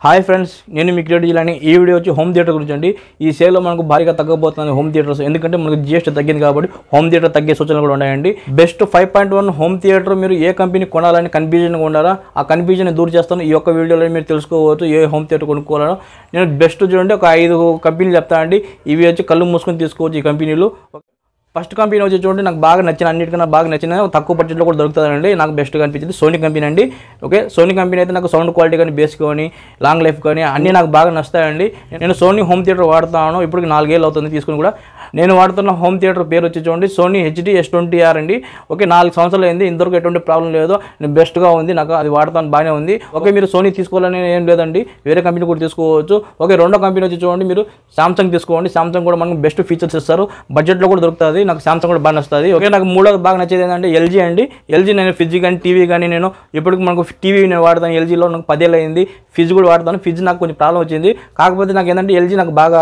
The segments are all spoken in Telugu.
హాయ్ ఫ్రెండ్స్, నేను మీ క్రియేటివ్ జిల్లాని. ఈ వీడియో వచ్చి హోమ్ థియేటర్ గురించి అండి. ఈ సేల్లో మనకు భారీగా తగ్గబోతుంది హోమ్ థియేటర్స్, ఎందుకంటే మనకు జిఎస్టీ తగ్గింది కాబట్టి హోమ్ థియేటర్ తగ్గే సూచనలు కూడా ఉన్నాయండి. బెస్ట్ 5.1 హోమ్ థియేటర్ మీరు ఏ కంపెనీ కొనాలని కన్ఫ్యూజన్గా ఉన్నారా? ఆ కన్ఫ్యూజన్ దూరం చేస్తాను ఈ యొక్క వీడియోలో. మీరు తెలుసుకోవచ్చు ఏ హోమ్ థియేటర్ కొనుక్కోవాలో. నేను బెస్ట్ చూడండి, ఒక 5 కంపెనీలు చెప్తానండి. ఇవి వచ్చి కళ్ళు మూసుకొని తీసుకోవచ్చు ఈ కంపెనీలు. ఫస్ట్ కంపెనీ వచ్చి చూడండి, నాకు బాగా నచ్చిన, అన్నిటికన్నా బాగా నచ్చిన, తక్కువ బడ్జెట్లో కూడా దొరుకుతుందండి. నాకు బెస్ట్గా అనిపించింది సోనీ కంపెనీ అండి. ఓకే, సోనీ కంపెనీ అయితే నాకు సౌండ్ క్వాలిటీ కానీ, బేస్ కానీ, లాంగ్ లైఫ్ కానీ అన్నీ నాకు బాగా నచ్చుతాయండి. నేను సోనీ హోమ్ థియేటర్ వాడుతాను. ఇప్పుడు 4 ఏళ్ళు అవుతుంది తీసుకుని కూడా. నేను వాడుతున్న హోమ్ థియేటర్ పేరు వచ్చి చూడండి, సోనీ HD S20R అండి. ఓకే, 4 సంవత్సరాలు అయింది, ఇంతవరకు ఎటువంటి ప్రాబ్లం లేదు. నేను బెస్ట్గా ఉంది, నాకు అది వాడుతాను, బాగానే ఉంది. ఓకే, మీరు సోనీ తీసుకోవాలని ఏం లేదండి, వేరే కంపెనీ కూడా తీసుకోవచ్చు. ఓకే, రెండో కంపెనీ వచ్చి చూడండి, మీరు సామ్సంగ్ తీసుకోండి. సామ్సంగ్ కూడా మనకు బెస్ట్ ఫీచర్స్ ఇస్తారు, బడ్జెట్లో కూడా దొరుకుతుంది. నాకు సామ్సంగ్ కూడా బాగా నచ్చుతుంది. ఓకే, నాకు మూడోది బాగా నచ్చేది ఏంటంటే LG అండి. LG నేను ఫ్రిడ్జ్ కానీ, టీవీ కానీ, నేను ఇప్పటికి మనకు టీవీ నేను వాడతాను. LGలో నాకు 10 ఏళ్ళు అయింది. ఫ్రిడ్జ్ కూడా వాడతాను. ఫ్రిడ్జ్ నాకు కొంచెం ప్రాబ్లం వచ్చింది, కాకపోతే నాకు ఏంటంటే LG నాకు బాగా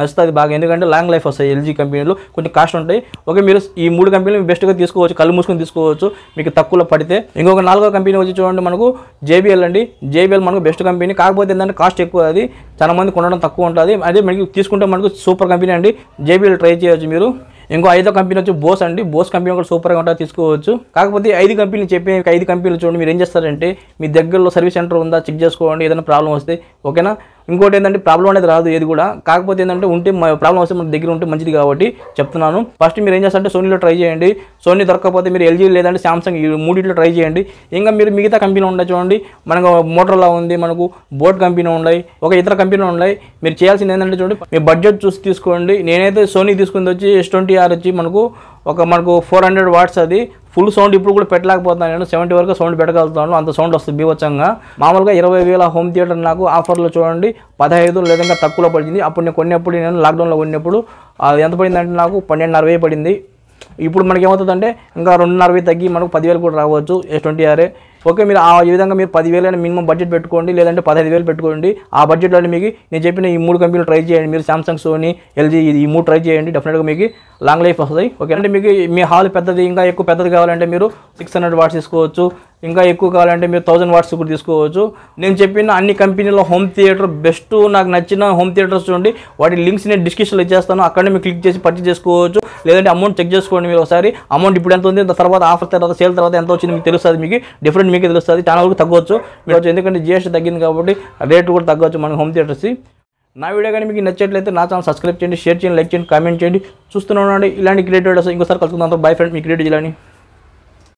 నచ్చుతుంది బాగా, ఎందుకంటే లాంగ్ లైఫ్ వస్తాయి LG కంపెనీలు, కొంచెం కాస్ట్ ఉంటాయి. ఓకే, మీరు ఈ 3 కంపెనీలు బెస్ట్గా తీసుకోవచ్చు, కళ్ళు మూసుకొని తీసుకోవచ్చు మీకు తక్కువలో పడితే. ఇంకొక 4వ కంపెనీ వచ్చి చూడండి, మనకు JBL అండి. JBL మనకు బెస్ట్ కంపెనీ, కాకపోతే ఏంటంటే కాస్ట్ ఎక్కువ, అది చాలా మంది కొనడం తక్కువ ఉంటుంది. అదే మనకి తీసుకుంటే మనకు సూపర్ కంపెనీ అండి. JBL ట్రై చేయొచ్చు మీరు. ఇంకో 5వ కంపెనీ వచ్చి బోస్ అండి. బోస్ కంపెనీ కూడా సూపర్గా ఉంటుంది, తీసుకోవచ్చు. కాకపోతే 5 కంపెనీలు చెప్పే 5 కంపెనీలు చూడండి, మీరు ఏం చేస్తారంటే మీ దగ్గరలో సర్వీస్ సెంటర్ ఉందా చెక్ చేసుకోండి, ఏదైనా ప్రాబ్లం వస్తే. ఓకేనా, ఇంకోటి ఏంటంటే ప్రాబ్లం అనేది రాదు ఏది కూడా, కాకపోతే ఏంటంటే ఉంటే ప్రాబ్లం వస్తే మన దగ్గర ఉంటే మంచిది కాబట్టి చెప్తున్నాను. ఫస్ట్ మీరు ఏం చేస్తారంటే సోనీలో ట్రై చేయండి. సోనీ దొరకకపోతే మీరు LG లేదంటే సామ్సంగ్, ఈ 3 ట్రై చేయండి. ఇంకా మీరు మిగతా కంపెనీలు ఉన్నాయి చూడండి, మనకు మోటరోలా ఉంది, మనకు బోట్ కంపెనీ ఉన్నాయి, ఒక ఇతర కంపెనీలు ఉన్నాయి. మీరు చేయాల్సింది ఏంటంటే చూడండి, మీ బడ్జెట్ చూసి తీసుకోండి. నేనైతే సోనీ తీసుకుంది వచ్చి S20R వచ్చి మనకు 400 వాట్స్, అది ఫుల్ సౌండ్ ఇప్పుడు కూడా పెట్టలేకపోతున్నాను. నేను 70 వరకు సౌండ్ పెట్టగలుగుతాను, అంత సౌండ్ వస్తుంది బీవచ్చంగా. మామూలుగా 20,000 హోమ్ థియేటర్ నాకు ఆఫర్లో చూడండి 15 లేదా తక్కువలో పడింది. అప్పుడు నేను కొన్నప్పుడు, నేను లాక్డౌన్లో కొన్నప్పుడు అది ఎంత పడిందంటే నాకు 12,500 పడింది. ఇప్పుడు మనకి ఏమవుతుందంటే ఇంకా 2,500 తగ్గి మనకు 10,000 కూడా రావచ్చు S20R. ఓకే, మీరు ఈ విధంగా మీరు 10,000 మినిమం బడ్జెట్ పెట్టుకోండి, లేదంటే 15,000 పెట్టుకోండి. ఆ బడ్జెట్లో మీకు నేను చెప్పిన ఈ 3 కంపెనీలు ట్రై చేయండి. మీరు సామ్సంగ్, సోనీ, LG ఈ 3 ట్రై చేయండి, డెఫినెట్గా మీకు లాంగ్ లైఫ్ వస్తుంది. ఓకే, అంటే మీకు మీ హాల్ పెద్దది, ఇంకా ఎక్కువ పెద్దది కావాలంటే మీరు 600 వాట్స్ తీసుకోవచ్చు. ఇంకా ఎక్కువ కావాలంటే మీరు 1000 వాట్స్ కూడా తీసుకోవచ్చు. నేను చెప్పిన అన్ని కంపెనీలో హోమ్ థియేటర్ బెస్ట్, నాకు నచ్చిన హోమ్ థియేటర్స్ చూడండి, వాటి లింక్స్ నేను డిస్క్రిప్షన్లో ఇచ్చేస్తాను. అక్కడనే మీరు క్లిక్ చేసి పర్చేస్ చేసుకోవచ్చు, లేదంటే అమౌంట్ చెక్ చేసుకోండి మీరు ఒకసారి. అమౌంట్ ఇప్పుడు ఎంత ఉంది, తర్వాత ఆఫర్ తర్వాత సేల్ తర్వాత ఎంత వచ్చింది మీకు తెలుస్తుంది. మీకు డిఫరెంట్ మీకే తెలుస్తుంది. చాలా వరకు తగ్గవచ్చు మీరు, ఎందుకంటే GST తగ్గింది కాబట్టి రేటు కూడా తగ్గవచ్చు మన హోమ్ థియేటర్స్. నా వీడియో కానీ మీకు నచ్చట్లయితే నా ఛానల్ సబ్స్క్రైబ్ చేయండి, షేర్ చేయండి, లైక్ చేయండి, కామెంట్ చేయండి. చూస్తూనే ఉండండి ఇలాంటి క్రియేటివ్ వీడియోస్. ఇంకోసారి కలుసుకుందాం. బై ఫ్రెండ్, మీ క్రియేటివ్ జిల్లాని.